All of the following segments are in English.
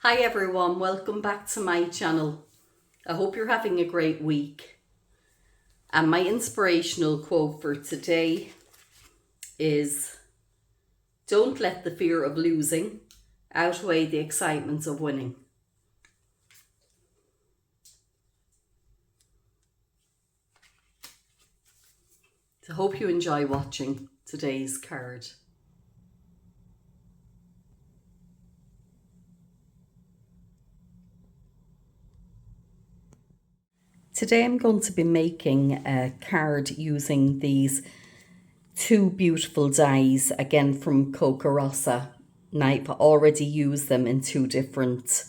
Hi everyone, welcome back to my channel. I hope you're having a great week. And my inspirational quote for today is, "Don't let the fear of losing outweigh the excitement of winning." So I hope you enjoy watching today's card. Today I'm going to be making a card using these two beautiful dies, again from Kokorosa. And I've already used them in two different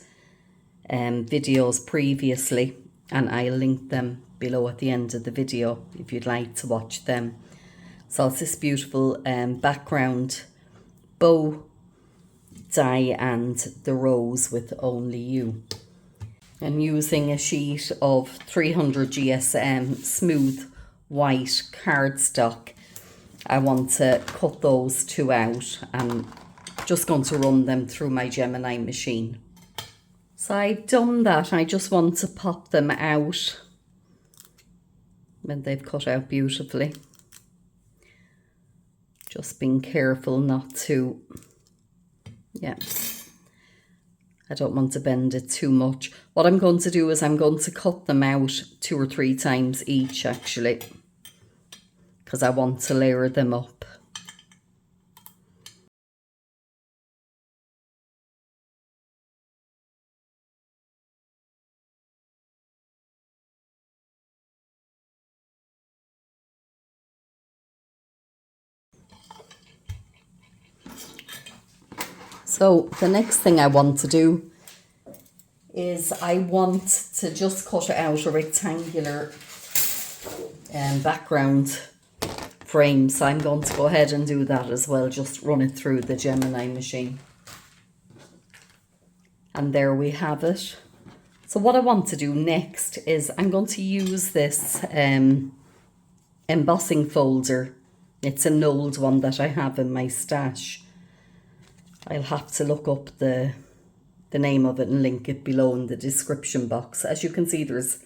videos previously, and I'll link them below at the end of the video if you'd like to watch them. So it's this beautiful background bow die and the rose with "Only You." I'm using a sheet of 300 GSM smooth white cardstock. I want to cut those two out. I'm just going to run them through my Gemini machine. So I've done that. I just want to pop them out when they've cut out beautifully. Just being careful not to, I don't want to bend it too much. What I'm going to do is I'm going to cut them out 2 or 3 times each actually, because I want to layer them up. So the next thing I want to do is I want to just cut out a rectangular background frame. So I'm going to go ahead and do that as well, just run it through the Gemini machine. And there we have it. So what I want to do next is I'm going to use this embossing folder. It's an old one that I have in my stash. I'll have to look up the name of it and link it below in the description box. As you can see, there's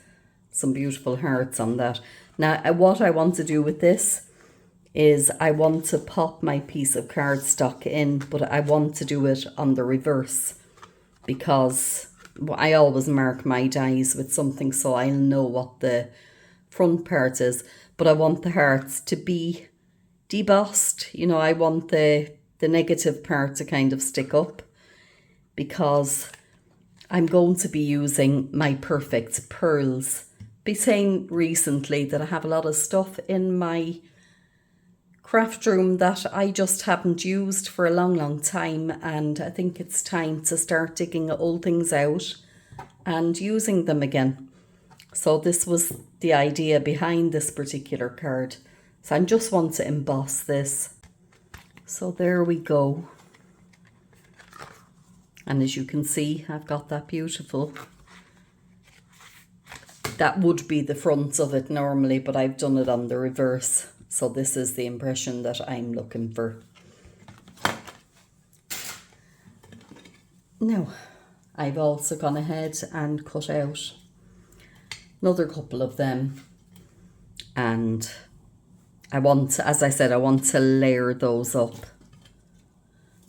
some beautiful hearts on that. Now, what I want to do with this is I want to pop my piece of cardstock in, but I want to do it on the reverse, because I always mark my dies with something so I'll know what the front part is. But I want the hearts to be debossed. You know, I want the negative part to kind of stick up, because I'm going to be using my perfect pearls. Be saying recently that I have a lot of stuff in my craft room that I just haven't used for a long time, and I think it's time to start digging old things out and using them again. So this was the idea behind this particular card. So I just want to emboss this. So there we go. And as you can see, I've got that beautiful. That would be the front of it normally, but I've done it on the reverse. So this is the impression that I'm looking for. Now, I've also gone ahead and cut out another couple of them. And I want, as I said, I want to layer those up.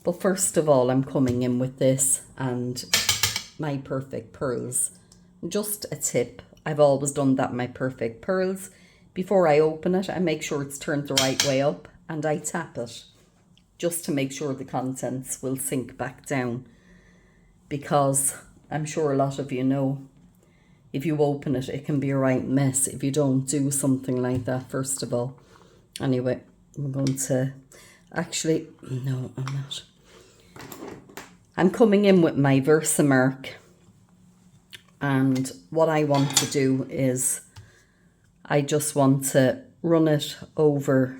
But first of all, I'm coming in with this and my perfect pearls. Just a tip, I've always done that, my perfect pearls. Before I open it, I make sure it's turned the right way up and I tap it, just to make sure the contents will sink back down. Because I'm sure a lot of you know, if you open it, it can be a right mess if you don't do something like that first of all. Anyway, I'm going to, actually, no, I'm not. I'm coming in with my Versamark, and what I want to do is I just want to run it over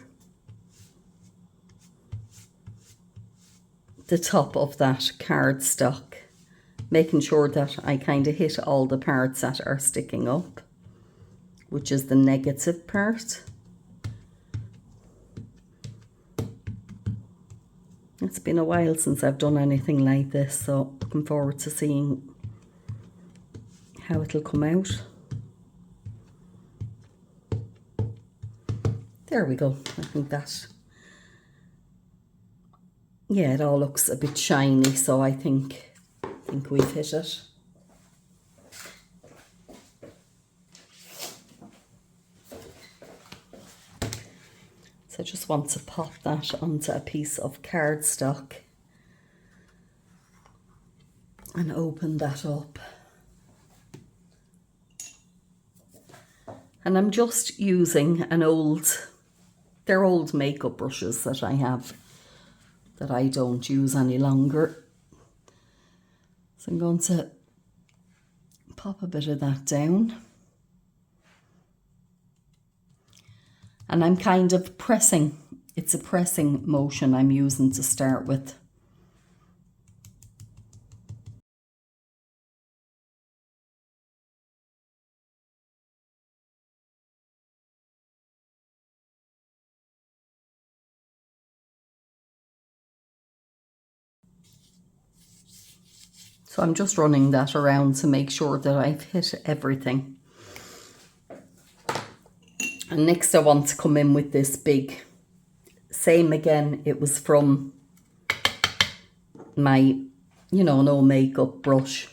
the top of that cardstock, making sure that I kind of hit all the parts that are sticking up, which is the negative part. It's been a while since I've done anything like this, so looking forward to seeing how it'll come out. There we go. I think that, yeah, it all looks a bit shiny, so I think we've hit it. So I just want to pop that onto a piece of cardstock and open that up. And I'm just using they're old makeup brushes that I have that I don't use any longer. So I'm going to pop a bit of that down. And I'm kind of pressing, it's a pressing motion I'm using to start with. So I'm just running that around to make sure that I've hit everything. And next I want to come in with this big, same again, it was from my, an old makeup brush.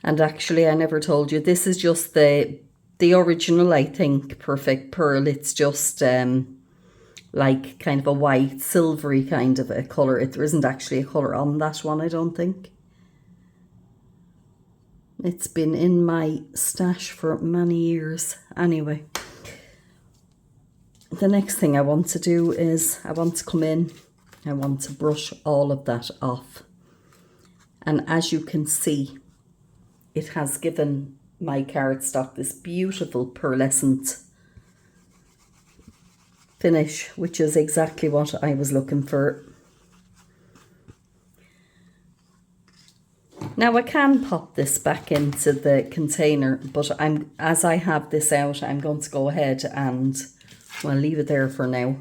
And actually I never told you, this is just the original, I think, Perfect Pearl. It's just like kind of a white, silvery kind of a colour. There isn't actually a colour on that one, I don't think. It's been in my stash for many years. Anyway, the next thing I want to do is I want to come in, I want to brush all of that off. And as you can see, it has given my cardstock this beautiful pearlescent finish, which is exactly what I was looking for. Now I can pop this back into the container, but as I have this out, I'm going to go ahead and, well, leave it there for now.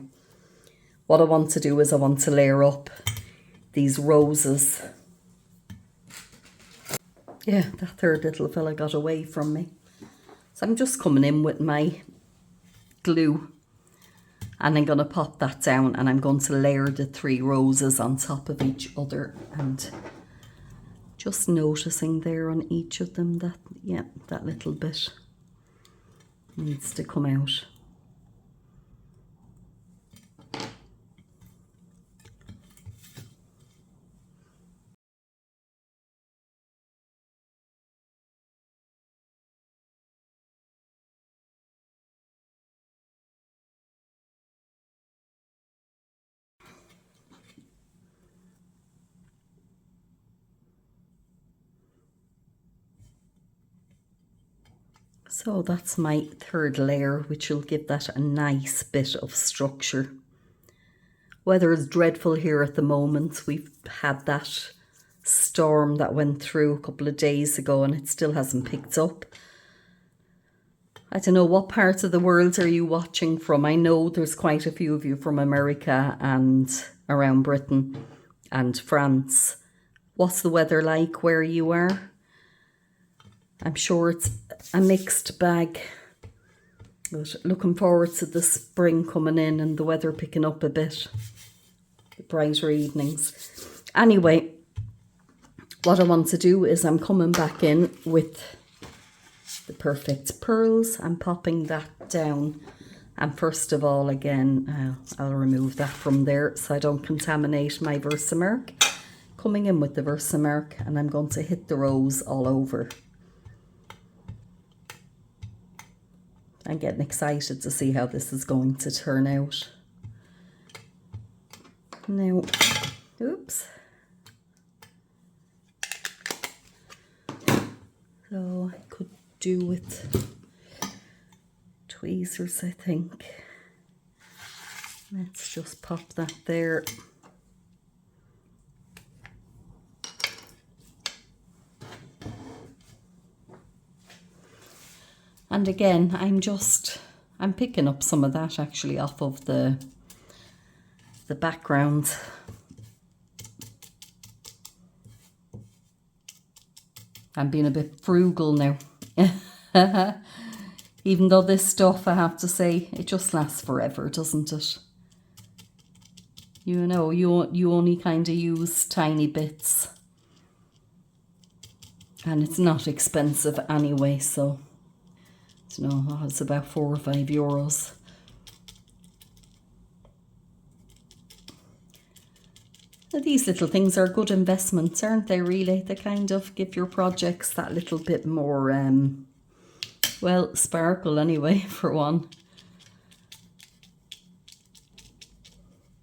What I want to do is I want to layer up these roses. Yeah, that third little fella got away from me. So I'm just coming in with my glue and I'm going to pop that down and I'm going to layer the 3 roses on top of each other, and just noticing there on each of them that, yeah, that little bit needs to come out. So that's my third layer, which will give that a nice bit of structure. Weather is dreadful here at the moment. We've had that storm that went through a couple of days ago and it still hasn't picked up. I don't know, what parts of the world are you watching from? I know there's quite a few of you from America and around Britain and France. What's the weather like where you are? I'm sure it's a mixed bag, but looking forward to the spring coming in and the weather picking up a bit, the brighter evenings. Anyway, what I want to do is I'm coming back in with the Perfect Pearls. I'm popping that down, and first of all, again, I'll remove that from there so I don't contaminate my Versamark. Coming in with the Versamark, and I'm going to hit the rose all over. I'm getting excited to see how this is going to turn out. Now, oops. So I could do with tweezers, I think. Let's just pop that there. And again, I'm picking up some of that actually off of the background I'm being a bit frugal now. Even though this stuff, I have to say, it just lasts forever, doesn't it? You know, you only kind of use tiny bits. And it's not expensive anyway, so you know, it's about €4 or €5. These little things are good investments, aren't they, really? They kind of give your projects that little bit more, well, sparkle anyway, for one.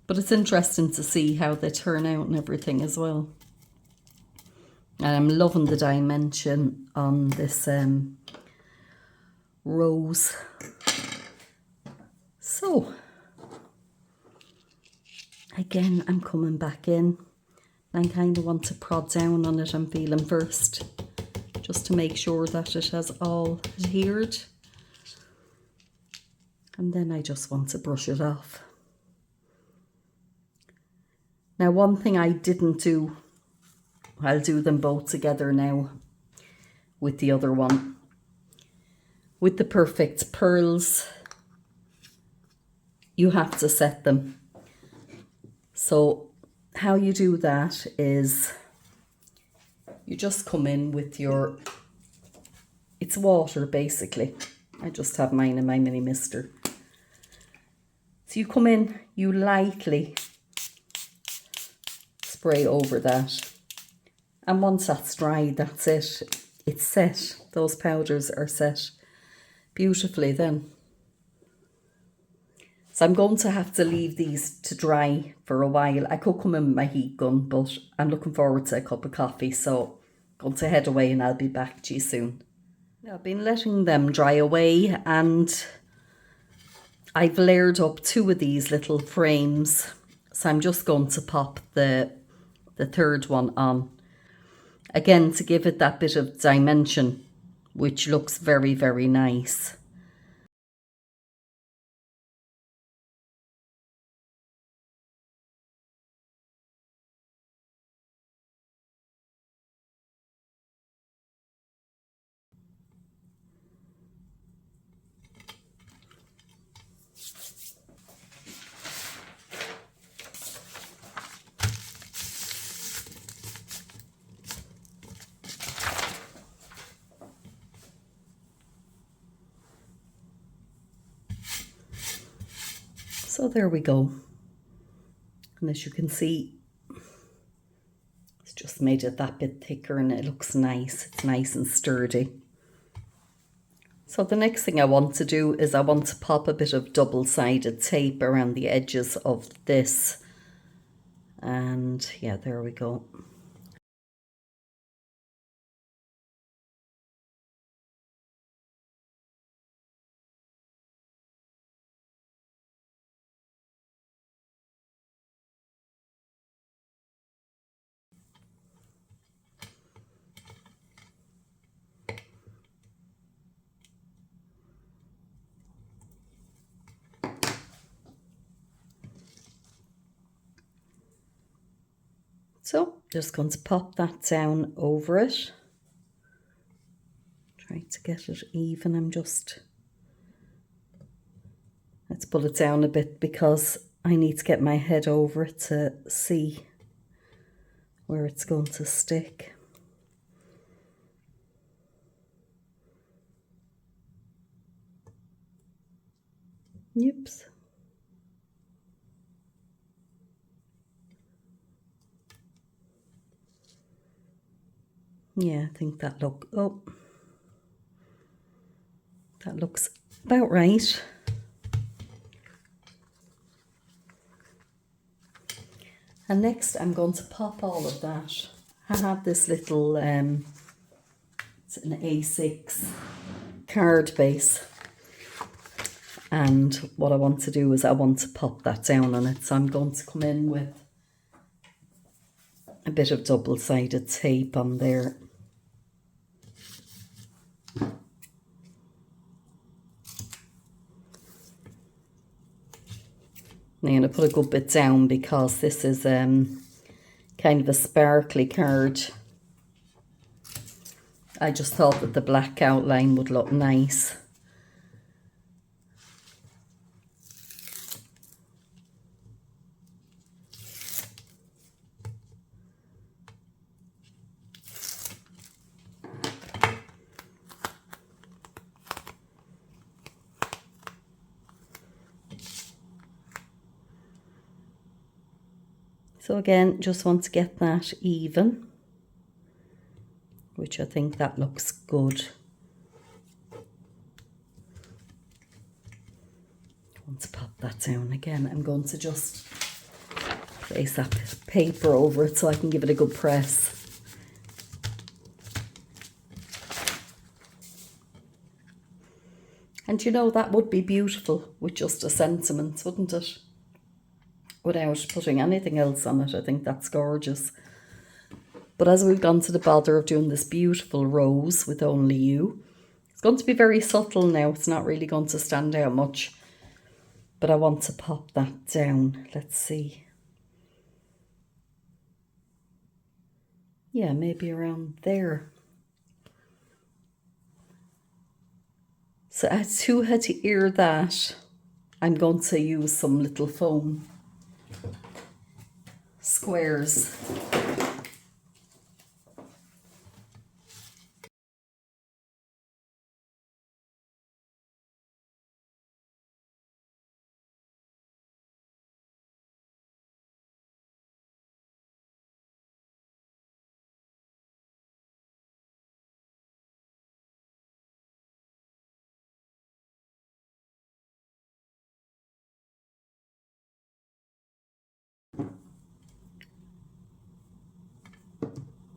But it's interesting to see how they turn out and everything as well. And I'm loving the dimension on this rose. So, again, I'm coming back in. I kind of want to prod down on it, I'm feeling first, just to make sure that it has all adhered. And then I just want to brush it off. Now, one thing I didn't do, I'll do them both together now with the other one. With the perfect pearls, you have to set them. So how you do that is you just come in with your, it's water basically. I just have mine in my mini mister. So you come in, you lightly spray over that. And once that's dry, that's it. It's set. Those powders are set beautifully then. So I'm going to have to leave these to dry for a while. I could come in with my heat gun, but I'm looking forward to a cup of coffee. So I'm going to head away and I'll be back to you soon. I've been letting them dry away and I've layered up 2 of these little frames. So I'm just going to pop the third one on. Again, to give it that bit of dimension, which looks very, very nice. So there we go. And as you can see, it's just made it that bit thicker and it looks nice. It's nice and sturdy. So the next thing I want to do is I want to pop a bit of double-sided tape around the edges of this. And yeah, there we go. So just going to pop that down over it. Try to get it even. Let's pull it down a bit because I need to get my head over it to see where it's going to stick. Oops. Yeah, I think that that looks about right. And next I'm going to pop all of that. I have this little, it's an A6 card base. And what I want to do is I want to pop that down on it. So I'm going to come in with a bit of double-sided tape on there. I'm going to put a good bit down because this is kind of a sparkly card. I just thought that the black outline would look nice. So again, just want to get that even, which I think that looks good. Want to pop that down again. I'm going to just place that paper over it so I can give it a good press. And you know, that would be beautiful with just a sentiment, wouldn't it? Without putting anything else on it. I think that's gorgeous. But as we've gone to the bother of doing this beautiful rose with only you, it's going to be very subtle now. It's not really going to stand out much. But I want to pop that down. Let's see. Yeah, maybe around there. So as you had to hear that, I'm going to use some little foam squares.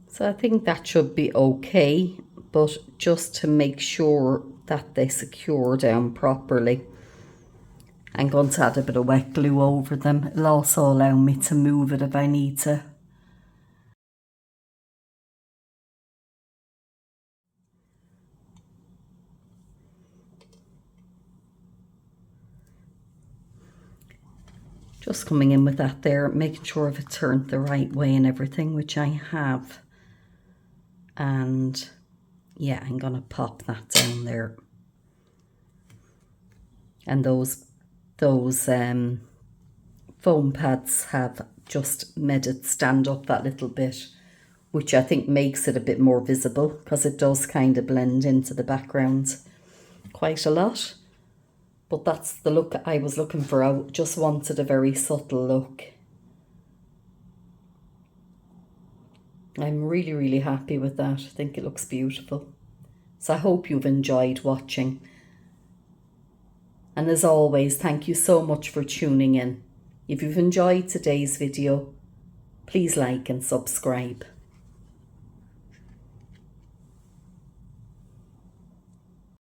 So I think that should be okay, but just to make sure that they secure down properly, I'm going to add a bit of wet glue over them. It'll also allow me to move it if I need to. Just coming in with that there, making sure if it turned the right way and everything, which I have. And yeah, I'm going to pop that down there. And those foam pads have just made it stand up that little bit, which I think makes it a bit more visible because it does kind of blend into the background quite a lot. But that's the look I was looking for. I just wanted a very subtle look. I'm really, really happy with that. I think it looks beautiful. So I hope you've enjoyed watching. And as always, thank you so much for tuning in. If you've enjoyed today's video, please like and subscribe.